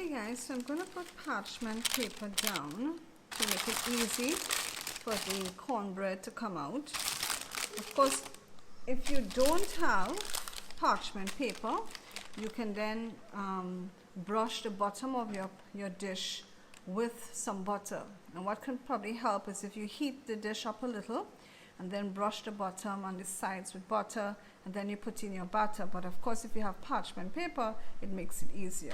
Okay guys, so I'm going to put parchment paper down to make it easy for the cornbread to come out. Of course, if you don't have parchment paper, you can then brush the bottom of your dish with some butter. And what can probably help is if you heat the dish up a little and then brush the bottom and the sides with butter, and then you put in your batter. But of course, if you have parchment paper, it makes it easier.